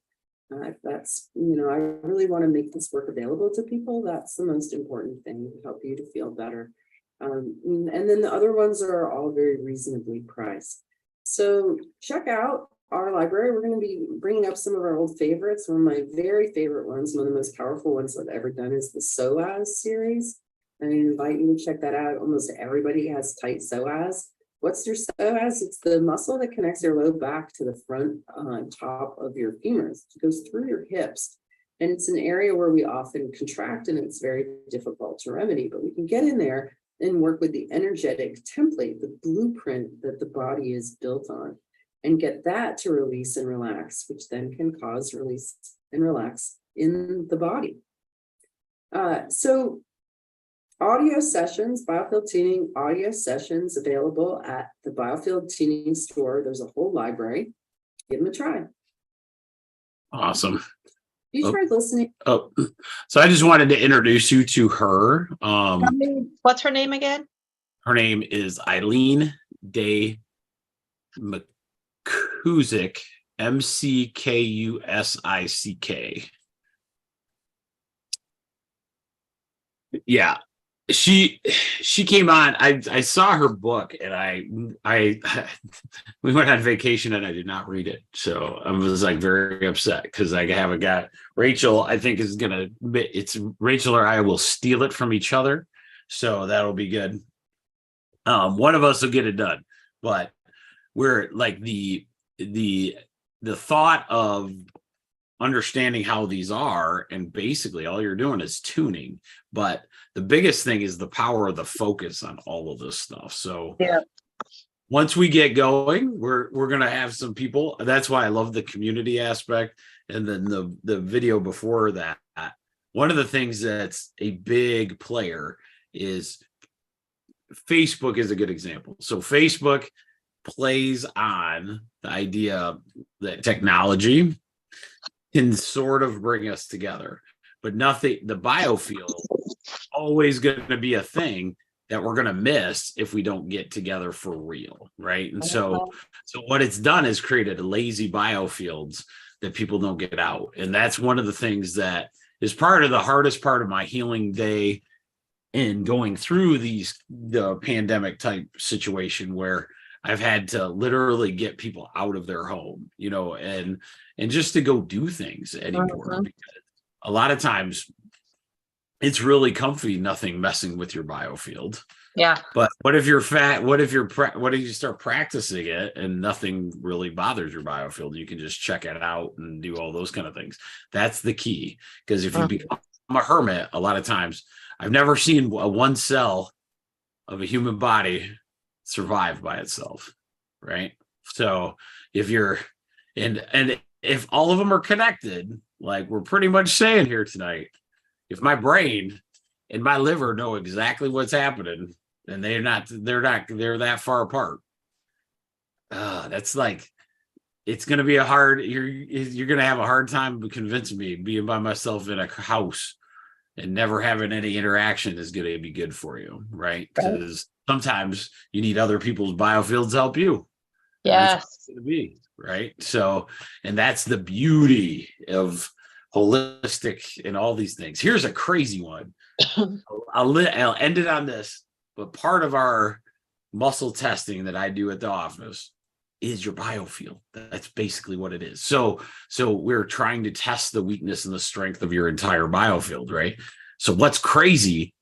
That's, I really want to make this work available to people. That's the most important thing to help you to feel better. And then the other ones are all very reasonably priced. So check out our library. We're going to be bringing up some of our old favorites. One of my very favorite ones, one of the most powerful ones I've ever done, is the psoas series. I invite you to check that out. Almost everybody has tight psoas. What's your psoas? It's the muscle that connects your low back to the front top of your femurs. It goes through your hips. And it's an area where we often contract and it's very difficult to remedy, but we can get in there and work with the energetic template, the blueprint that the body is built on, and get that to release and relax, which then can cause release and relax in the body. So audio sessions, Biofield Tuning audio sessions available at the Biofield Tuning store. There's a whole library. Give them a try. Awesome. You tried listening. Oh, so I just wanted to introduce you to her. What's her name again? Her name is Eileen Day McCusick, McKusick. Yeah. She came on. I saw her book and I we went on vacation and I did not read it. So I was like very upset because I haven't got Rachel. I think is gonna it's Rachel or I will steal it from each other. So that'll be good. One of us will get it done, but we're like the thought of understanding how these are, and basically all you're doing is tuning, but the biggest thing is the power of the focus on all of this stuff. So yeah, once we get going, we're gonna have some people. That's why I love the community aspect. And then the video before that, one of the things that's a big player is Facebook is a good example. So Facebook plays on the idea that technology can sort of bring us together, but nothing, the biofield always going to be a thing that we're going to miss if we don't get together for real, right? And so what it's done is created lazy biofields that people don't get out. And that's one of the things that is part of the hardest part of my healing day in going through the pandemic type situation where I've had to literally get people out of their home, and just to go do things anymore. Because a lot of times it's really comfy, nothing messing with your biofield. yeah. But what if you're fat? What if you start practicing it and nothing really bothers your biofield? You can just check it out and do all those kind of things. That's the key. Because if you become a hermit, a lot of times I've never seen one cell of a human body survive by itself, right? So if you're and if all of them are connected, like we're pretty much saying here tonight, if my brain and my liver know exactly what's happening and they're that far apart, that's like, it's going to be you're going to have a hard time convincing me being by myself in a house and never having any interaction is going to be good for you, right? Because sometimes you need other people's biofields to help you. Yes. To be right. So, and that's the beauty of holistic and all these things. Here's a crazy one. I'll end it on this, but part of our muscle testing that I do at the office is your biofield. That's basically what it is. So we're trying to test the weakness and the strength of your entire biofield, right? So what's crazy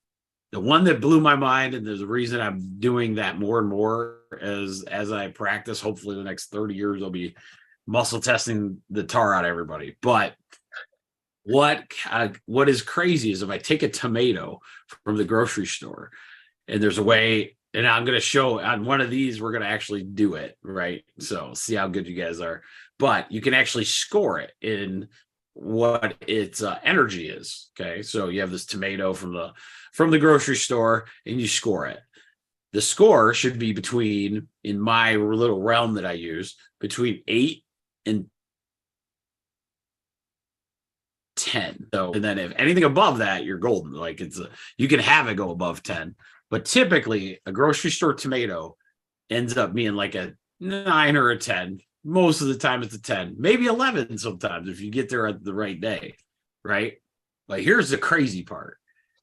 the one that blew my mind, and there's a reason I'm doing that more and more as I practice. Hopefully the next 30 years I'll be muscle testing the tar out of everybody. But what is crazy is if I take a tomato from the grocery store, and there's a way, and I'm going to show on one of these, we're going to actually do it, right? So see how good you guys are. But you can actually score it in what its energy is. Okay, so you have this tomato from the grocery store, and you score it. The score should be between, in my little realm that I use, between 8 and 10. So, and then if anything above that, you're golden. Like you can have it go above 10, but typically a grocery store tomato ends up being like a 9 or a 10. Most of the time it's a 10, maybe 11 sometimes if you get there at the right day, right? But here's the crazy part.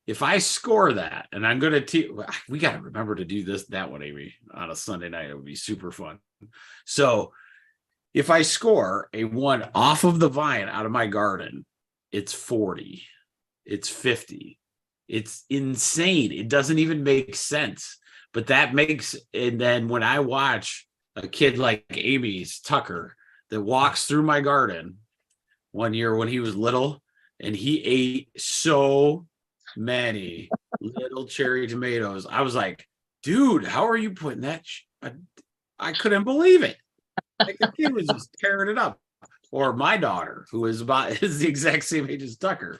If I score that, and I'm going to we got to remember to do that one, Amy, on a Sunday night. It would be super fun. So if I score a 1 off of the vine out of my garden, it's 40, it's 50. It's insane. It doesn't even make sense. But that makes, and then when I watch a kid like Amy's Tucker that walks through my garden one year when he was little, and he ate so many little cherry tomatoes, I was like, dude, how are you putting that? I couldn't believe it. Like the kid was just tearing it up. Or my daughter, who is the exact same age as Tucker,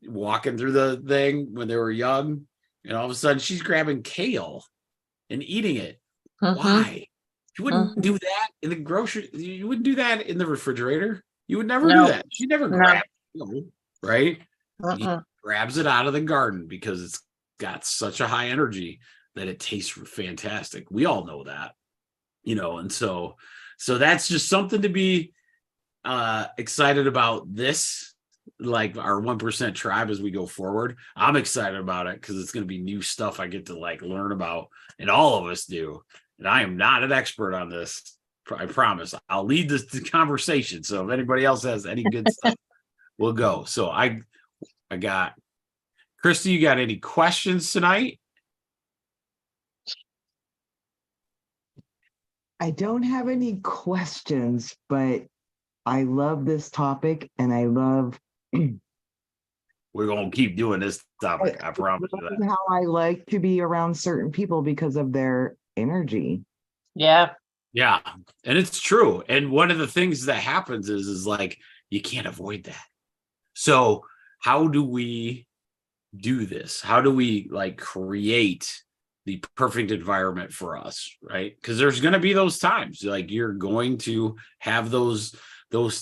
walking through the thing when they were young, and all of a sudden she's grabbing kale and eating it. Why? You wouldn't do that in the grocery. You wouldn't do that in the refrigerator. You would never do that. She never grabbed kale, right? He grabs it out of the garden because it's got such a high energy that it tastes fantastic. We all know that, and so that's just something to be excited about, this, like our 1% tribe, as we go forward. I'm excited about it because it's going to be new stuff I get to learn about, and all of us do. And I am not an expert on this. I promise. I'll lead this conversation. So if anybody else has any good stuff, we'll go. So I got Christy. You got any questions tonight? I don't have any questions, but I love this topic, and I love. We're going to keep doing this topic. I promise you that. How I like to be around certain people because of their energy. Yeah. Yeah. And it's true. And one of the things that happens is like, you can't avoid that. So how do we do this? How do we create the perfect environment for us? Right. Because there's going to be those times, you're going to have those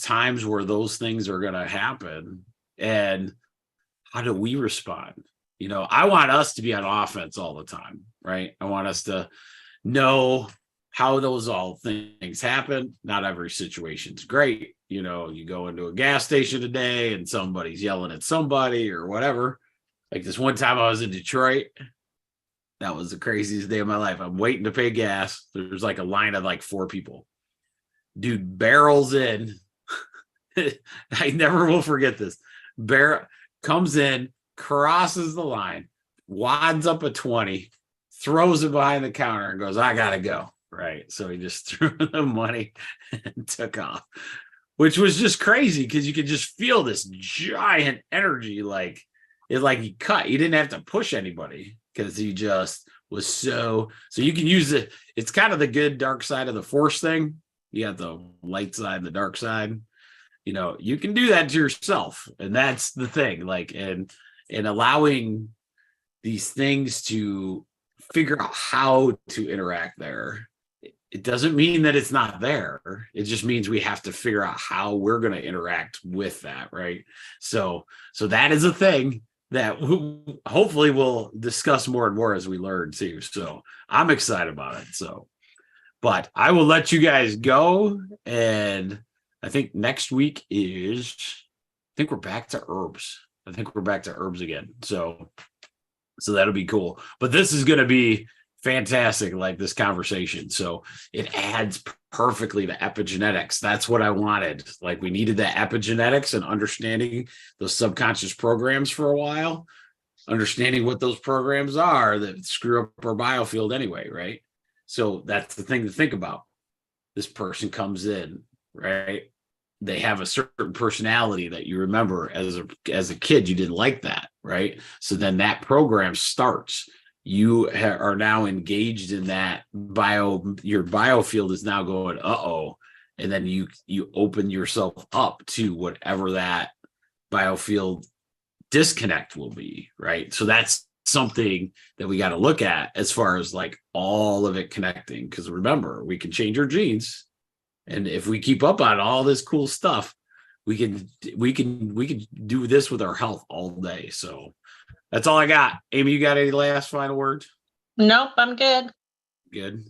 times where those things are going to happen. And how do we respond? I want us to be on offense all the time, right? I want us to know how those all things happen. Not every situation's great. You go into a gas station today and somebody's yelling at somebody or whatever. Like this one time I was in Detroit. That was the craziest day of my life. I'm waiting to pay gas. There's a line of 4 people. Dude barrels in. I never will forget this. Comes in, crosses the line, wads up a 20, throws it behind the counter, and goes, I gotta go. Right. So he just threw the money and took off, which was just crazy because you could just feel this giant energy. He cut. He didn't have to push anybody because he just was so you can use it. It's kind of the good dark side of the force thing. You got the light side and the dark side. You can do that to yourself. And that's the thing, and allowing these things to figure out how to interact there. It doesn't mean that it's not there. It just means we have to figure out how we're going to interact with that. Right. So that is a thing that hopefully we'll discuss more and more as we learn too. So I'm excited about it. But I will let you guys go. And I think next week I think we're back to herbs. I think we're back to herbs again. So that'll be cool. But this is going to be fantastic, this conversation. So it adds perfectly to epigenetics. That's what I wanted. We needed that epigenetics and understanding those subconscious programs for a while. understanding what those programs are that screw up our biofield anyway, right? So that's the thing to think about. This person comes in, right? They have a certain personality that you remember as a kid, you didn't like that, right? So then that program starts. You are now engaged in that your biofield is now going, uh-oh. And then you open yourself up to whatever that biofield disconnect will be, right? So that's something that we got to look at as far as like all of it connecting. Because remember, we can change our genes. And if we keep up on all this cool stuff, we can do this with our health all day. So that's all I got. Amy, you got any last final words? Nope, I'm good. Good.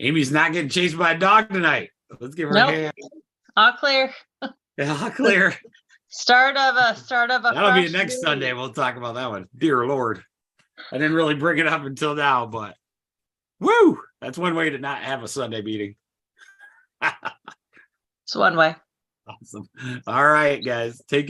Amy's not getting chased by a dog tonight. Let's give her Nope. a hand. All clear. Yeah, all clear. Start of a That'll be fresh next new Sunday. week. We'll talk about that one. Dear Lord. I didn't really bring it up until now, but woo! That's one way to not have a Sunday meeting. It's one way. Awesome. All right, guys. Take